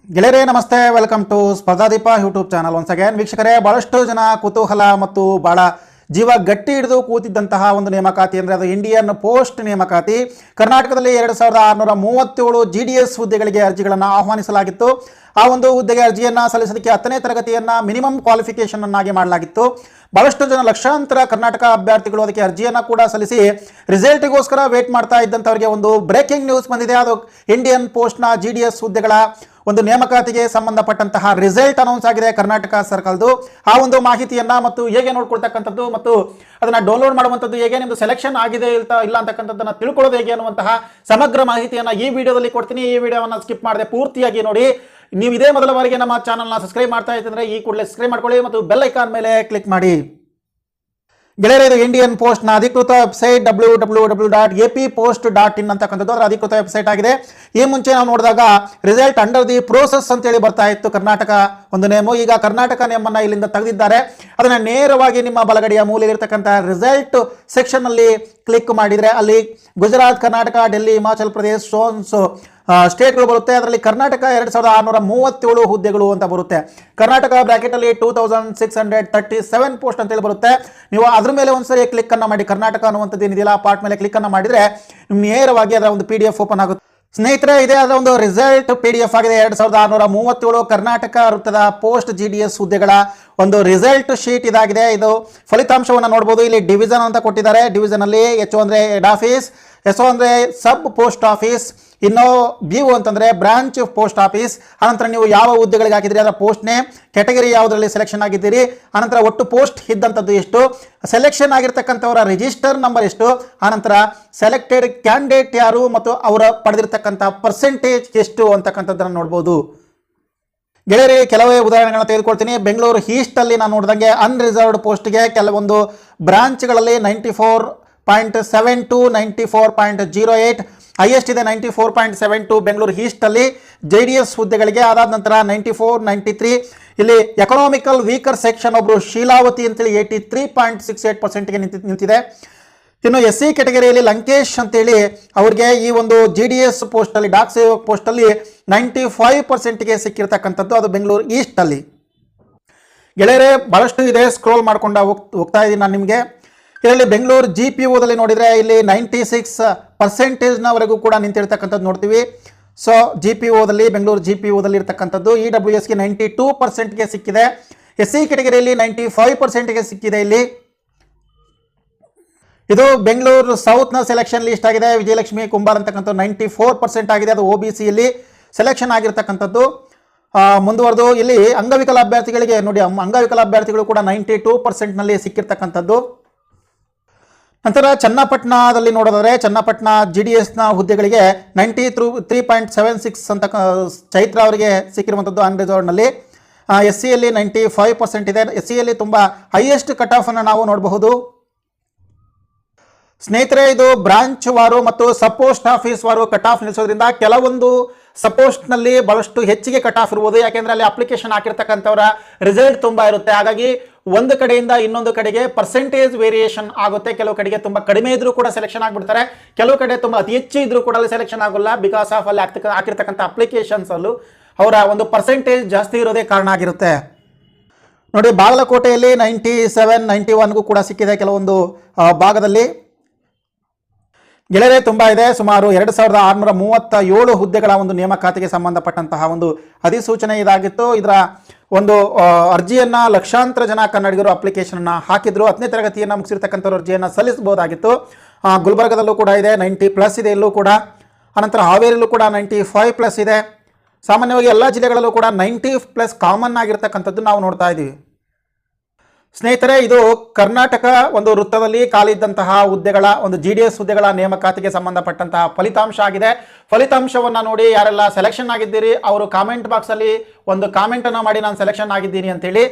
ಗೆಳೆಯರೇ ನಮಸ್ತೆ, welcome to Spardhadeepa YouTube channel. Once again ವೀಕ್ಷಕರೇ, ಭಾಳಷ್ಟು ಜನ ಕುತೂಹಲ ಮತ್ತು ಭಾಳ ಜೀವ ಗಟ್ಟಿ ಹಿಡಿದು ಕೂತಿದ್ದಂತಹ ಒಂದು ನೇಮಕಾತಿ ಅಂದರೆ ಅದು ಇಂಡಿಯನ್ ಪೋಸ್ಟ್ ನೇಮಕಾತಿ. ಕರ್ನಾಟಕದಲ್ಲಿ 2637 GDS ಹುದ್ದೆಗಳಿಗೆ ಅರ್ಜಿಗಳನ್ನು ಆಹ್ವಾನಿಸಲಾಗಿತ್ತು. ಆ ಒಂದು ಹುದ್ದೆಗೆ ಅರ್ಜಿಯನ್ನು ಸಲ್ಲಿಸೋದಕ್ಕೆ 10ನೇ ತರಗತಿಯನ್ನು ಮಿನಿಮಮ್ ಕ್ವಾಲಿಫಿಕೇಷನ್ ಅನ್ನಾಗಿ ಮಾಡಲಾಗಿತ್ತು. ಭಾಳಷ್ಟು ಜನ ಲಕ್ಷಾಂತರ ಕರ್ನಾಟಕ ಅಭ್ಯರ್ಥಿಗಳು ಅದಕ್ಕೆ ಅರ್ಜಿಯನ್ನು ಕೂಡ ಸಲ್ಲಿಸಿ ರಿಸಲ್ಟಿಗೋಸ್ಕರ ವೇಟ್ ಮಾಡ್ತಾ ಇದ್ದಂಥವ್ರಿಗೆ ಒಂದು ಬ್ರೇಕಿಂಗ್ ನ್ಯೂಸ್ ಬಂದಿದೆ. ಅದು ಇಂಡಿಯನ್ ಪೋಸ್ಟ್ನ GDS ಹುದ್ದೆಗಳ ಒಂದು ನೇಮಕಾತಿಗೆ ಸಂಬಂಧಪಟ್ಟಂತಹ ರಿಸಲ್ಟ್ ಅನೌನ್ಸ್ ಆಗಿದೆ ಕರ್ನಾಟಕ ಸರ್ಕಾರದ್ದು. ಆ ಒಂದು ಮಾಹಿತಿಯನ್ನು ಮತ್ತು ಹೇಗೆ ನೋಡ್ಕೊಳ್ತಕ್ಕಂಥದ್ದು ಮತ್ತು ಅದನ್ನು ಡೌನ್ಲೋಡ್ ಮಾಡುವಂಥದ್ದು ಹೇಗೆ, ನಿಮ್ಮದು ಸೆಲೆಕ್ಷನ್ ಆಗಿದೆ ಇಲ್ಲ ಅಂತಕ್ಕಂಥದ್ದನ್ನು ತಿಳ್ಕೊಳ್ಳೋದು ಹೇಗೆ ಅನ್ನುವಂತಹ ಸಮಗ್ರ ಮಾಹಿತಿಯನ್ನು ಈ ವಿಡಿಯೋದಲ್ಲಿ ಕೊಡ್ತೀನಿ. ಈ ವಿಡಿಯೋವನ್ನು ಸ್ಕಿಪ್ ಮಾಡದೆ ಪೂರ್ತಿಯಾಗಿ ನೋಡಿ. ನೀವು ಇದೇ ಮೊದಲ ಬಾರಿಗೆ ನಮ್ಮ ಚಾನಲ್ನ ಸಬ್ಸ್ಕ್ರೈಬ್ ಮಾಡ್ತಾ ಇದ್ದರೆ ಈ ಕೂಡಲೇ ಸಬ್ಸ್ಕ್ರೈಬ್ ಮಾಡ್ಕೊಳ್ಳಿ ಮತ್ತು ಬೆಲ್ ಐಕಾನ್ ಮೇಲೆ ಕ್ಲಿಕ್ ಮಾಡಿ. ಗೆಳೆಯರೆ, ಇದು ಇಂಡಿಯನ್ ಪೋಸ್ಟ್ನ ಅಧಿಕೃತ ವೆಬ್ಸೈಟ್ www.appost.in ಅಂತಕ್ಕಂಥದ್ದು ಅದರ ಅಧಿಕೃತ ವೆಬ್ಸೈಟ್ ಆಗಿದೆ. ಈ ಮುಂಚೆ ನಾವು ನೋಡಿದಾಗ ರಿಸಲ್ಟ್ ಅಂಡರ್ ದಿ ಪ್ರೋಸೆಸ್ ಅಂತೇಳಿ ಬರ್ತಾ ಇತ್ತು ಕರ್ನಾಟಕ ಒಂದು ನೇಮು. ಈಗ ಕರ್ನಾಟಕ ನೇಮನ್ನು ಇಲ್ಲಿಂದ ತೆಗೆದಿದ್ದಾರೆ. ಅದನ್ನು ನೇರವಾಗಿ ನಿಮ್ಮ ಬಲಗಡೆಯ ಮೂಲೆಯಲ್ಲಿರ್ತಕ್ಕಂಥ ರಿಸಲ್ಟ್ ಸೆಕ್ಷನ್ನಲ್ಲಿ ಕ್ಲಿಕ್ ಮಾಡಿದರೆ ಅಲ್ಲಿ ಗುಜರಾತ್, ಕರ್ನಾಟಕ, ಡೆಲ್ಲಿ, ಹಿಮಾಚಲ್ ಪ್ರದೇಶ್, ಸೋನ್ಸ್ ಸ್ಟೇಟ್ಗಳು ಬರುತ್ತೆ. ಅದರಲ್ಲಿ ಕರ್ನಾಟಕ 2637 ಹುದ್ದೆಗಳು ಅಂತ ಬರುತ್ತೆ. ಕರ್ನಾಟಕ ಬ್ರಾಕೆಟಲ್ಲಿ 2637 ಪೋಸ್ಟ್ ಅಂತೇಳಿ ಬರುತ್ತೆ. ನೀವು ಅದ್ರ ಮೇಲೆ ಒಂದ್ಸರಿ ಕ್ಲಿಕ್ ಅನ್ನು ಮಾಡಿ, ಕರ್ನಾಟಕ ಅನ್ನುವಂಥದ್ದು ಏನಿದೆಯಲ್ಲ ಪಾರ್ಟ್ ಮೇಲೆ ಕ್ಲಿಕ್ ಅನ್ನು ಮಾಡಿದರೆ ನೇರವಾಗಿ ಅದರ ಒಂದು PDF ಓಪನ್ ಆಗುತ್ತೆ. ಸ್ನೇಹಿತರೆ, ಇದೇ ಅದರ ಒಂದು ರಿಸಲ್ಟ್ PDF ಆಗಿದೆ. 2637 ಕರ್ನಾಟಕ ವೃತ್ತದ ಪೋಸ್ಟ್ GDS ಹುದ್ದೆಗಳ ಒಂದು ರಿಸಲ್ಟ್ ಶೀಟ್ ಇದಾಗಿದೆ. ಇದು ಫಲಿತಾಂಶವನ್ನು ನೋಡ್ಬೋದು. ಇಲ್ಲಿ ಡಿವಿಷನ್ ಅಂತ ಕೊಟ್ಟಿದ್ದಾರೆ. ಡಿವಿಷನ್ ಅಲ್ಲಿ HO ಅಂದರೆ ಹೆಡ್ ಆಫೀಸ್, SO ಅಂದರೆ ಸಬ್ ಪೋಸ್ಟ್ ಆಫೀಸ್, ಇನ್ನು BO ಅಂತಂದರೆ ಬ್ರಾಂಚ್ ಪೋಸ್ಟ್ ಆಫೀಸ್. ಅನಂತರ ನೀವು ಯಾವ ಹುದ್ದೆಗಳಿಗೆ ಹಾಕಿದ್ರಿ ಅದರ ಪೋಸ್ಟ್ ನೇಮ್, ಕ್ಯಾಟಗರಿ ಯಾವುದರಲ್ಲಿ ಸೆಲೆಕ್ಷನ್ ಆಗಿದ್ದೀರಿ, ಅನಂತರ ಒಟ್ಟು ಪೋಸ್ಟ್ ಇದ್ದಂಥದ್ದು ಎಷ್ಟು, ಸೆಲೆಕ್ಷನ್ ಆಗಿರ್ತಕ್ಕಂಥವರ ರಿಜಿಸ್ಟರ್ ನಂಬರ್ ಎಷ್ಟು, ಅನಂತರ ಸೆಲೆಕ್ಟೆಡ್ ಕ್ಯಾಂಡಿಡೇಟ್ ಯಾರು ಮತ್ತು ಅವರ ಪಡೆದಿರ್ತಕ್ಕಂಥ ಪರ್ಸೆಂಟೇಜ್ ಎಷ್ಟು ಅಂತಕ್ಕಂಥದ್ದನ್ನು ನೋಡ್ಬೋದು. ಗೆಳೆಯರಿ, ಕೆಲವೇ ಉದಾಹರಣೆಗಳನ್ನ ತೆಗೆದುಕೊಳ್ತೀನಿ. ಬೆಂಗಳೂರು ಈಸ್ಟಲ್ಲಿ ನಾನು ನೋಡಿದಂಗೆ ಅನ್ರಿಸರ್ವ್ಡ್ ಪೋಸ್ಟ್ಗೆ ಕೆಲವೊಂದು ಬ್ರಾಂಚ್ಗಳಲ್ಲಿ 94.72, 94.08, ಹೈಯೆಸ್ಟ್ ಇದೆ 94.72 ಬೆಂಗಳೂರು ಈಸ್ಟಲ್ಲಿ GDS ಹುದ್ದೆಗಳಿಗೆ. ಅದಾದ ನಂತರ 94, 93 ಇಲ್ಲಿ ಎಕನಾಮಿಕಲ್ ವೀಕರ್ ಸೆಕ್ಷನ್ ಒಬ್ಬರು ಶೀಲಾವತಿ ಅಂತೇಳಿ 83.68%ಗೆ ನಿಂತಿದೆ. ಇನ್ನು SC ಕ್ಯಾಟಗರಿಯಲ್ಲಿ ಲಂಕೇಶ್ ಅಂತೇಳಿ ಅವ್ರಿಗೆ ಈ ಒಂದು GDS ಪೋಸ್ಟಲ್ಲಿ ಡಾಕ್ ಸೇವಕ್ ಪೋಸ್ಟಲ್ಲಿ 95%ಗೆ ಸಿಕ್ಕಿರ್ತಕ್ಕಂಥದ್ದು, ಅದು ಬೆಂಗಳೂರು ಈಸ್ಟಲ್ಲಿ. ಗೆಳೆಯರೆ, ಭಾಳಷ್ಟು ಇದೆ, ಸ್ಕ್ರೋಲ್ ಮಾಡ್ಕೊಂಡು ಹೋಗ್ತಾ ಇದ್ದೀನಿ ನಾನು ನಿಮಗೆ. ಇದರಲ್ಲಿ ಬೆಂಗಳೂರು GPOದಲ್ಲಿ ನೋಡಿದರೆ ಇಲ್ಲಿ 96%ವರೆಗೂ ಕೂಡ ನಿಂತಿರ್ತಕ್ಕಂಥದ್ದು ನೋಡ್ತೀವಿ. ಸೊ GPOದಲ್ಲಿ ಬೆಂಗಳೂರು GPOದಲ್ಲಿ ಇರ್ತಕ್ಕಂಥದ್ದು EWSಗೆ 92%ಗೆ ಸಿಕ್ಕಿದೆ. SC ಕ್ಯಾಟಗರಿಯಲ್ಲಿ 95%ಗೆ ಸಿಕ್ಕಿದೆ. ಇಲ್ಲಿ ಇದು ಬೆಂಗಳೂರು ಸೌತ್ನ ಸೆಲೆಕ್ಷನ್ ಲಿಸ್ಟ್ ಆಗಿದೆ. ವಿಜಯಲಕ್ಷ್ಮಿ ಕುಂಬಾರ್ ಅಂತಕ್ಕಂಥ 94% ಆಗಿದೆ. ಅದು OBCಯಲ್ಲಿ ಸೆಲೆಕ್ಷನ್ ಆಗಿರ್ತಕ್ಕಂಥದ್ದು. ಮುಂದುವರೆದು ಇಲ್ಲಿ ಅಂಗವಿಕಲ ಅಭ್ಯರ್ಥಿಗಳಿಗೆ ನೋಡಿ, ಅಂಗವಿಕಲ ಅಭ್ಯರ್ಥಿಗಳು ಕೂಡ 92%ನಲ್ಲಿ ಸಿಕ್ಕಿರ್ತಕ್ಕಂಥದ್ದು. ನಂತರ ಚನ್ನಪಟ್ಟಣದಲ್ಲಿ ನೋಡೋದಾದರೆ ಚನ್ನಪಟ್ಟಣ GDSನ ಹುದ್ದೆಗಳಿಗೆ 93.76 ಅಂತ ಚೈತ್ರ ಅವರಿಗೆ ಸಿಕ್ಕಿರುವಂಥದ್ದು ಅನ್ರಿಸರ್ವ್ಡ್ನಲ್ಲಿ. SCಯಲ್ಲಿ 95% ಇದೆ. SCಯಲ್ಲಿ ತುಂಬ ಹೈಯೆಸ್ಟ್ ಕಟ್ ಆಫ್ ಅನ್ನು ನಾವು ನೋಡಬಹುದು. ಸ್ನೇಹಿತರೆ, ಇದು ಬ್ರಾಂಚ್ ವಾರು ಮತ್ತು ಸಪೋಸ್ಟ್ ಆಫೀಸ್ ವಾರು ಕಟ್ ಆಫ್ ನಿಲ್ಲಿಸೋದ್ರಿಂದ ಕೆಲವೊಂದು ಸಪೋಸ್ಟ್ನಲ್ಲಿ ಬಹಳಷ್ಟು ಹೆಚ್ಚಿಗೆ ಕಟ್ ಆಫ್ ಇರ್ಬೋದು. ಯಾಕೆಂದರೆ ಅಲ್ಲಿ ಅಪ್ಲಿಕೇಶನ್ ಹಾಕಿರ್ತಕ್ಕಂಥವರ ರಿಸಲ್ಟ್ ತುಂಬ ಇರುತ್ತೆ. ಹಾಗಾಗಿ ಒಂದು ಕಡೆಯಿಂದ ಇನ್ನೊಂದು ಕಡೆಗೆ ಪರ್ಸೆಂಟೇಜ್ ವೇರಿಯೇಷನ್ ಆಗುತ್ತೆ. ಕೆಲವು ಕಡೆಗೆ ತುಂಬ ಕಡಿಮೆ ಇದ್ರೂ ಕೂಡ ಸೆಲೆಕ್ಷನ್ ಆಗಿಬಿಡ್ತಾರೆ, ಕೆಲವು ಕಡೆ ತುಂಬ ಅತಿ ಹೆಚ್ಚು ಇದ್ರೂ ಕೂಡ ಅಲ್ಲಿ ಸೆಲೆಕ್ಷನ್ ಆಗೋಲ್ಲ. ಬಿಕಾಸ್ ಆಫ್ ಅಲ್ಲಿ ಹಾಕಿರ್ತಕ್ಕಂಥ ಅಪ್ಲಿಕೇಶನ್ಸ್ ಅಲ್ಲೂ ಅವರ ಒಂದು ಪರ್ಸೆಂಟೇಜ್ ಜಾಸ್ತಿ ಇರೋದೇ ಕಾರಣ ಆಗಿರುತ್ತೆ. ನೋಡಿ, ಬಾಗಲಕೋಟೆಯಲ್ಲಿ 97, 91ಗೂ ಕೂಡ ಸಿಕ್ಕಿದೆ ಕೆಲವೊಂದು ಭಾಗದಲ್ಲಿ. ಗೆಳೆಯರೆ, ತುಂಬ ಇದೆ. ಸುಮಾರು 2637 ಹುದ್ದೆಗಳ ಒಂದು ನೇಮಕಾತಿಗೆ ಸಂಬಂಧಪಟ್ಟಂತಹ ಒಂದು ಅಧಿಸೂಚನೆ ಇದಾಗಿತ್ತು. ಇದರ ಒಂದು ಅರ್ಜಿಯನ್ನು ಲಕ್ಷಾಂತರ ಜನ ಕನ್ನಡಿಗರು ಅಪ್ಲಿಕೇಶನ್ನ ಹಾಕಿದ್ರು. 10ನೇ ತರಗತಿಯನ್ನು ಮುಗಿಸಿರ್ತಕ್ಕಂಥವ್ರು ಅರ್ಜಿಯನ್ನು ಸಲ್ಲಿಸಬಹುದಾಗಿತ್ತು. ಗುಲ್ಬರ್ಗದಲ್ಲೂ ಕೂಡ ಇದೆ, 90+ ಇದೆ ಇಲ್ಲೂ ಕೂಡ. ಅನಂತರ ಹಾವೇರಿಯಲ್ಲೂ ಕೂಡ 95+ ಇದೆ. ಸಾಮಾನ್ಯವಾಗಿ ಎಲ್ಲ ಜಿಲ್ಲೆಗಳಲ್ಲೂ ಕೂಡ 90+ ಕಾಮನ್ ಆಗಿರ್ತಕ್ಕಂಥದ್ದು ನಾವು ನೋಡ್ತಾ ಇದ್ದೀವಿ. ಸ್ನೇಹಿತರೆ, ಇದು ಕರ್ನಾಟಕ ಒಂದು ವೃತ್ತದಲ್ಲಿ ಖಾಲಿದ್ದಂತಹ ಹುದ್ದೆಗಳ ಒಂದು GDS ಹುದ್ದೆಗಳ ನೇಮಕಾತಿಗೆ ಸಂಬಂಧಪಟ್ಟಂತಹ ಫಲಿತಾಂಶ ಆಗಿದೆ. ಫಲಿತಾಂಶವನ್ನು ನೋಡಿ, ಯಾರೆಲ್ಲ ಸೆಲೆಕ್ಷನ್ ಆಗಿದ್ದೀರಿ ಅವರು ಕಾಮೆಂಟ್ ಬಾಕ್ಸಲ್ಲಿ ಒಂದು ಕಾಮೆಂಟನ್ನು ಮಾಡಿ, ನಾನು ಸೆಲೆಕ್ಷನ್ ಆಗಿದ್ದೀನಿ ಅಂತೇಳಿ.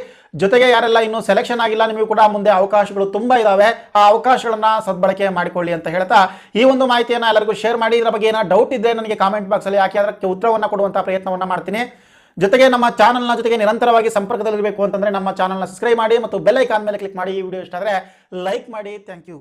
ಜೊತೆಗೆ ಯಾರೆಲ್ಲ ಇನ್ನೂ ಸೆಲೆಕ್ಷನ್ ಆಗಿಲ್ಲ, ನಿಮಗೂ ಕೂಡ ಮುಂದೆ ಅವಕಾಶಗಳು ತುಂಬ ಇದ್ದಾವೆ. ಆ ಅವಕಾಶಗಳನ್ನು ಸದ್ಬಳಕೆ ಮಾಡಿಕೊಳ್ಳಿ ಅಂತ ಹೇಳ್ತಾ ಈ ಒಂದು ಮಾಹಿತಿಯನ್ನು ಎಲ್ಲರಿಗೂ ಶೇರ್ ಮಾಡಿ. ಇದರ ಬಗ್ಗೆ ಏನೋ ಡೌಟ್ ಇದ್ದರೆ ನನಗೆ ಕಾಮೆಂಟ್ ಬಾಕ್ಸಲ್ಲಿ ಹಾಕಿ, ಅದಕ್ಕೆ ಉತ್ತರವನ್ನು ಕೊಡುವಂಥ ಪ್ರಯತ್ನವನ್ನು ಮಾಡ್ತೀನಿ. ಜೊತೆಗೆ ನಮ್ಮ ಚಾನಲ್ನ ಜೊತೆಗೆ ನಿರಂತರವಾಗಿ ಸಂಪರ್ಕದಲ್ಲಿರಬೇಕು ಅಂತಂದರೆ ನಮ್ಮ ಚಾನಲ್ನ ಸಬ್ಸ್ಕ್ರೈಬ್ ಮಾಡಿ ಮತ್ತು ಬೆಲ್ ಐಕಾನ್ ಮೇಲೆ ಕ್ಲಿಕ್ ಮಾಡಿ. ಈ ವಿಡಿಯೋ ಇಷ್ಟ ಆದರೆ ಲೈಕ್ ಮಾಡಿ. Thank you.